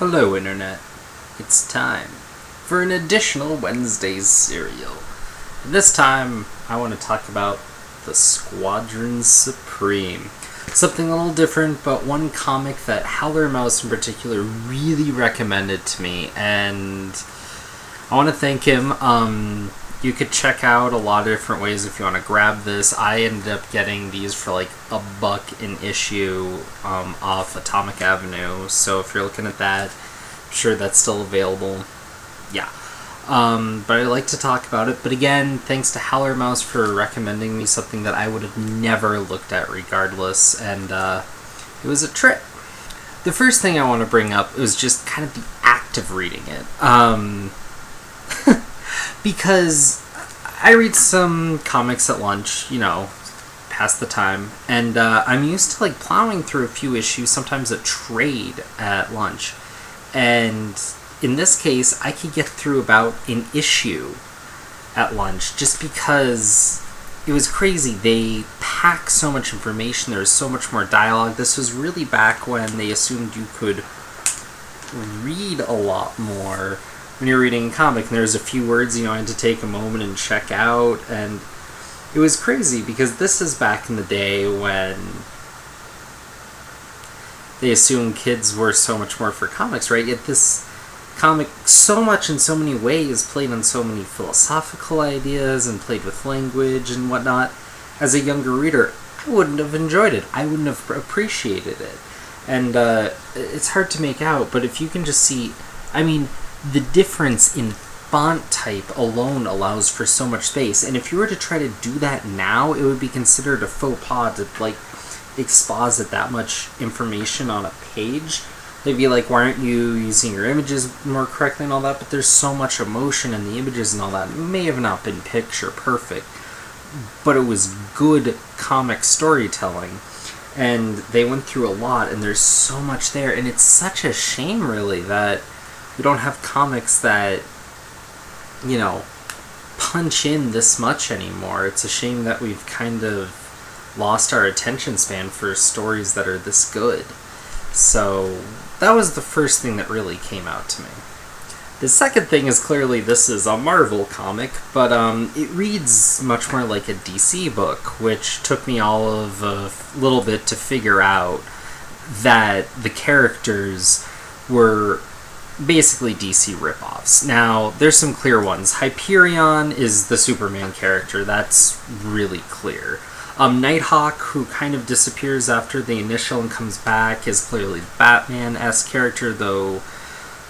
Hello, Internet. It's time for an additional Wednesday's serial. This time, I want to talk about the Squadron Supreme. Something a little different, but one comic that Howler Mouse in particular really recommended to me, and I want to thank him. You could check out a lot of different ways if you want to grab this. I ended up getting these for like $1 an issue off Atomic Avenue, so if you're looking at that, I'm sure that's still available. Yeah. But I'd like to talk about it. But again, thanks to Howler Mouse for recommending me something that I would have never looked at regardless, and it was a trip. The first thing I want to bring up was just kind of the act of reading it. Because I read some comics at lunch, pass the time, and I'm used to plowing through a few issues, sometimes a trade at lunch. And in this case, I could get through about an issue at lunch just because it was crazy. They pack so much information, there's so much more dialogue. This was really back when they assumed you could read a lot more when you're reading a comic, and there's a few words I had to take a moment and check out, and it was crazy because this is back in the day when they assumed kids were so much more for comics, right? Yet this comic so much in so many ways played on so many philosophical ideas and played with language and whatnot. As a younger reader, I wouldn't have enjoyed it. I wouldn't have appreciated it. And it's hard to make out, but if you can just see, the difference in font type alone allows for so much space. And if you were to try to do that now, it would be considered a faux pas to exposit that much information on a page. They'd be like, why aren't you using your images more correctly and all that? But there's so much emotion in the images and all that. It may have not been picture perfect, but it was good comic storytelling. And they went through a lot, and there's so much there. And it's such a shame, really, that we don't have comics that, punch in this much anymore. It's a shame that we've kind of lost our attention span for stories that are this good. So that was the first thing that really came out to me. The second thing is clearly this is a Marvel comic, but it reads much more like a DC book, which took me all of a little bit to figure out that the characters were basically DC ripoffs. Now, there's some clear ones. Hyperion is the Superman character. That's really clear. Nighthawk, who kind of disappears after the initial and comes back, is clearly the Batman-esque character, though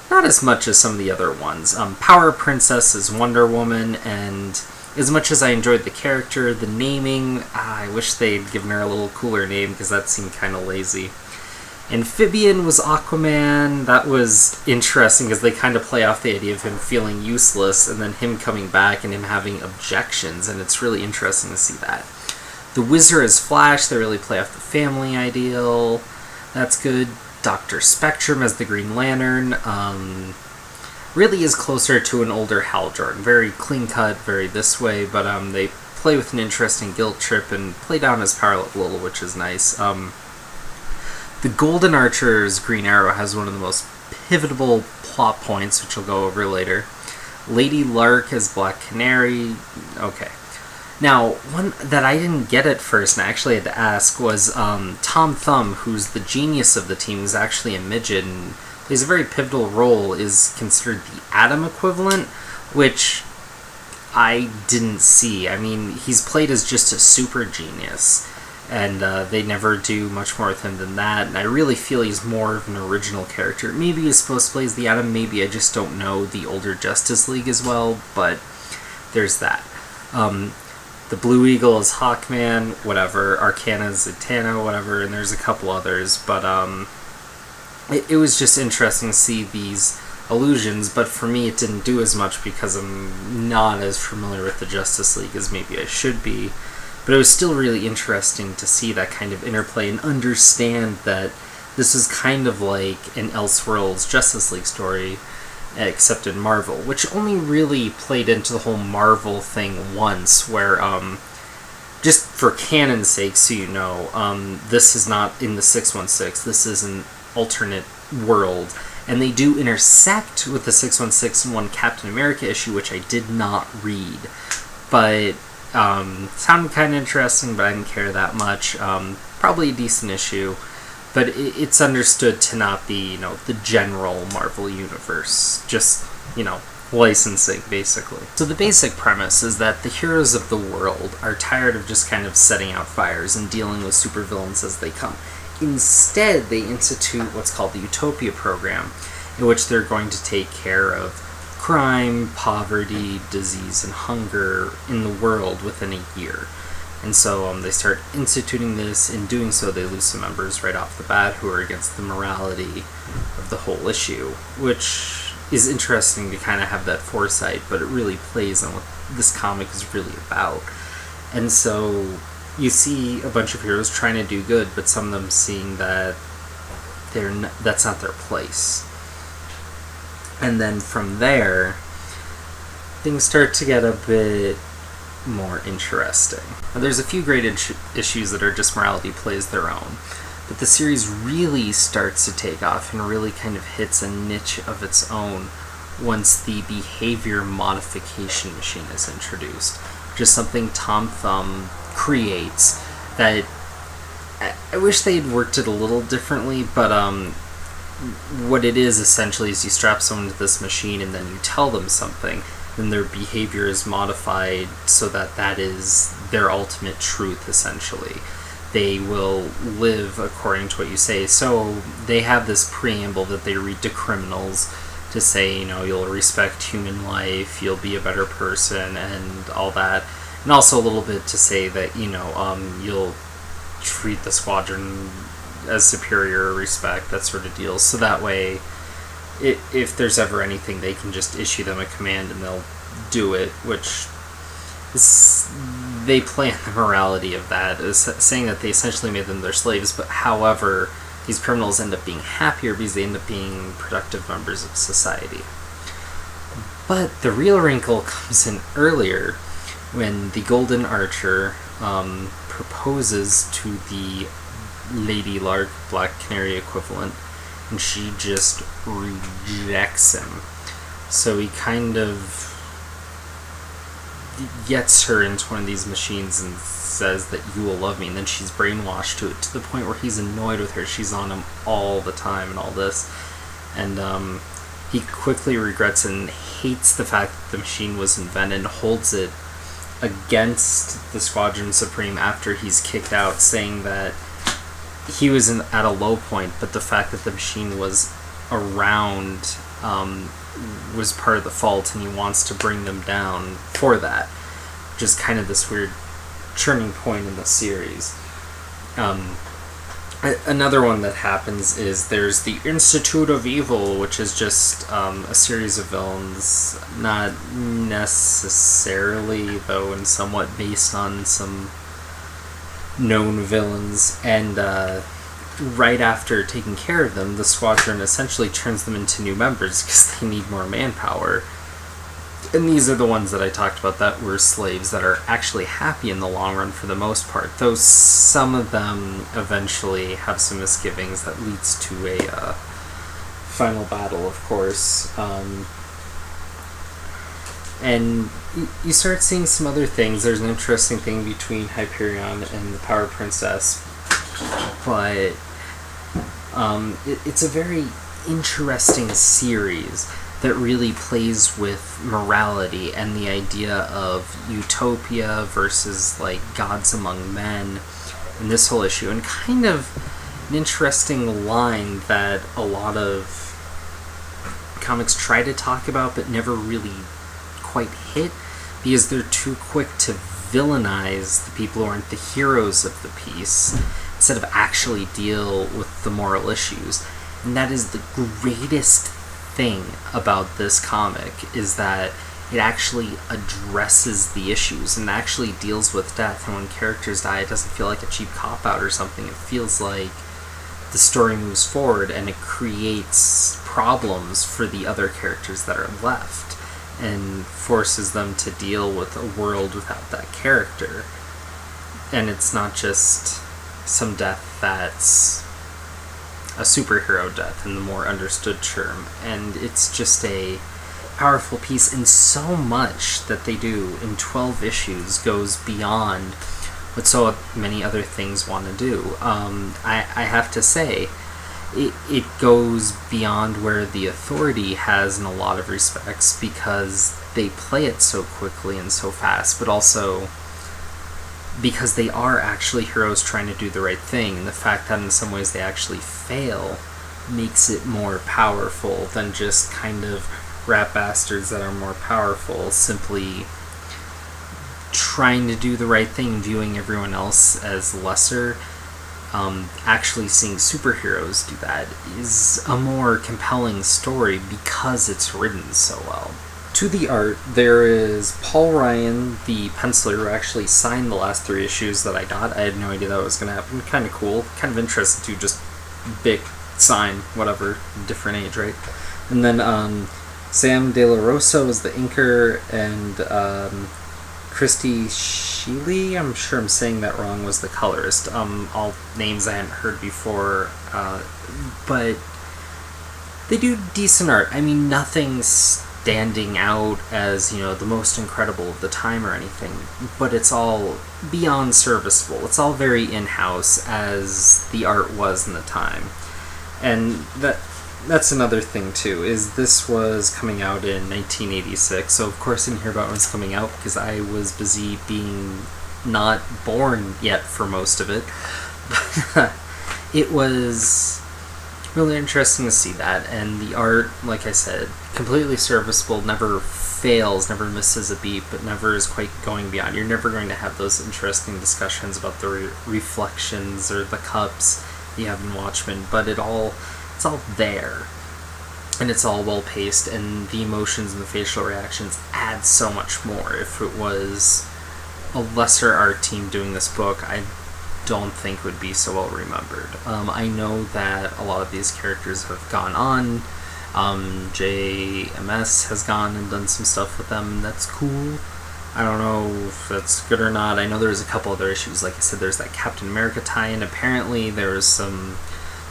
not as much as some of the other ones. Power Princess is Wonder Woman, and as much as I enjoyed the character, the naming, I wish they'd given her a little cooler name, because that seemed kind of lazy. Amphibian was Aquaman. That was interesting because they kind of play off the idea of him feeling useless and then him coming back and him having objections, and it's really interesting to see that. The Wizard is Flash. They really play off the family ideal. That's good. Dr. Spectrum as the Green Lantern really is closer to an older Hal Jordan. Very clean-cut, very this way, but they play with an interesting guilt trip and play down his power level a little, which is nice. The Golden Archer's Green Arrow has one of the most pivotal plot points, which we'll go over later. Lady Lark as Black Canary. Okay. Now, one that I didn't get at first, and I actually had to ask, was Tom Thumb, who's the genius of the team, is actually a midget and plays a very pivotal role, is considered the Atom equivalent, which I didn't see. He's played as just a super genius, and they never do much more with him than that, and I really feel he's more of an original character. Maybe he's supposed to play as the Atom, maybe I just don't know the older Justice League as well, but there's that. The Blue Eagle is Hawkman, whatever. Arcana is Zatanna, whatever, and there's a couple others, but it was just interesting to see these allusions, but for me it didn't do as much because I'm not as familiar with the Justice League as maybe I should be. But it was still really interesting to see that kind of interplay and understand that this is kind of like an Elseworlds Justice League story, except in Marvel, which only really played into the whole Marvel thing once, where, just for canon's sake, so you know, this is not in the 616, this is an alternate world, and they do intersect with the 616 Captain America issue, which I did not read, but sounded kind of interesting, but I didn't care that much. Probably a decent issue, but it's understood to not be, the general Marvel universe, just, licensing, basically. So the basic premise is that the heroes of the world are tired of just kind of setting out fires and dealing with supervillains as they come. Instead, they institute what's called the Utopia program, in which they're going to take care of crime, poverty, disease, and hunger in the world within a year. And so they start instituting this. In doing so, they lose some members right off the bat who are against the morality of the whole issue, which is interesting to kind of have that foresight, but it really plays on what this comic is really about. And so you see a bunch of heroes trying to do good, but some of them seeing that that's not their place. And then from there, things start to get a bit more interesting. Now, there's a few great issues that are just morality plays their own, but the series really starts to take off and really kind of hits a niche of its own once the behavior modification machine is introduced, which is something Tom Thumb creates that I wish they had worked it a little differently, but what it is essentially is you strap someone to this machine and then you tell them something, then their behavior is modified so that is their ultimate truth, essentially. They will live according to what you say. So they have this preamble that they read to criminals to say, you'll respect human life, you'll be a better person, and all that. And also a little bit to say that, you'll treat the Squadron as superior, respect, that sort of deal. So that way, if there's ever anything, they can just issue them a command and they'll do it, which is, they play on the morality of that, is saying that they essentially made them their slaves, but however, these criminals end up being happier because they end up being productive members of society. But the real wrinkle comes in earlier, when the Golden Archer proposes to the Lady Lark, Black Canary equivalent, and she just rejects him. So he kind of gets her into one of these machines and says that you will love me, and then she's brainwashed to the point where he's annoyed with her. She's on him all the time and all this, and he quickly regrets and hates the fact that the machine was invented and holds it against the Squadron Supreme after he's kicked out, saying that he was at a low point, but the fact that the machine was around was part of the fault, and he wants to bring them down for that, which is kind of this weird turning point in the series. Another one that happens is there's the Institute of Evil, which is just a series of villains, not necessarily, though, and somewhat based on some known villains, and right after taking care of them, the Squadron essentially turns them into new members because they need more manpower. And these are the ones that I talked about that were slaves that are actually happy in the long run for the most part, though some of them eventually have some misgivings that leads to a final battle, of course. And you start seeing some other things. There's an interesting thing between Hyperion and the Power Princess, but it's a very interesting series that really plays with morality and the idea of utopia versus gods among men and this whole issue, and kind of an interesting line that a lot of comics try to talk about but never really quite hit, because they're too quick to villainize the people who aren't the heroes of the piece instead of actually deal with the moral issues. And that is the greatest thing about this comic, is that it actually addresses the issues and actually deals with death. And when characters die, it doesn't feel like a cheap cop-out or something. It feels like the story moves forward and it creates problems for the other characters that are left and forces them to deal with a world without that character. And it's not just some death that's a superhero death in the more understood term, and it's just a powerful piece, and so much that they do in 12 issues goes beyond what so many other things want to do. I have to say, it goes beyond where the Authority has in a lot of respects, because they play it so quickly and so fast, but also because they are actually heroes trying to do the right thing, and the fact that in some ways they actually fail makes it more powerful than just kind of rat bastards that are more powerful simply trying to do the right thing, viewing everyone else as lesser. Actually seeing superheroes do that is a more compelling story because it's written so well. To the art, there is Paul Ryan, the penciler, who actually signed the last 3 issues that I got. I had no idea that was going to happen. Kind of cool. Kind of interesting to just big sign, whatever, different age, right? And then Sam De La Rosa was the inker, and Christy Sheely, I'm sure I'm saying that wrong, was the colorist. All names I hadn't heard before, but they do decent art. I mean, nothing's standing out as, the most incredible of the time or anything, but it's all beyond serviceable. It's all very in-house, as the art was in the time. And that's another thing too, is this was coming out in 1986, so of course I didn't hear about when it was coming out because I was busy being not born yet for most of it. But it was really interesting to see that, and the art, like I said, completely serviceable, never fails, never misses a beat, but never is quite going beyond. You're never going to have those interesting discussions about the reflections or the cups you have in Watchmen, but it's all there, and it's all well paced, and the emotions and the facial reactions add so much more. If it was a lesser art team doing this book, I don't think would be so well remembered. I know that a lot of these characters have gone on. JMS has gone and done some stuff with them, and that's cool. I don't know if that's good or not. I know there's a couple other issues. Like I said, there's that Captain America tie-in. Apparently there was some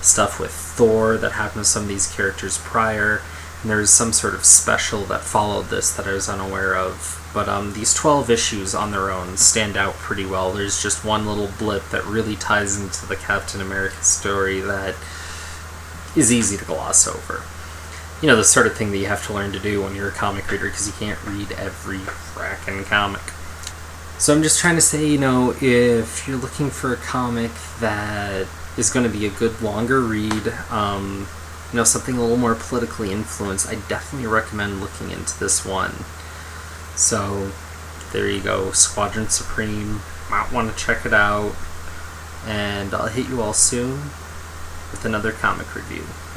stuff with Thor that happened to some of these characters prior, and there's some sort of special that followed this that I was unaware of. But these 12 issues on their own stand out pretty well. There's just one little blip that really ties into the Captain America story that is easy to gloss over. The sort of thing that you have to learn to do when you're a comic reader, because you can't read every frackin' comic. So I'm just trying to say, if you're looking for a comic that is going to be a good longer read, something a little more politically influenced, I definitely recommend looking into this one. So there you go, Squadron Supreme. Might want to check it out, and I'll hit you all soon with another comic review.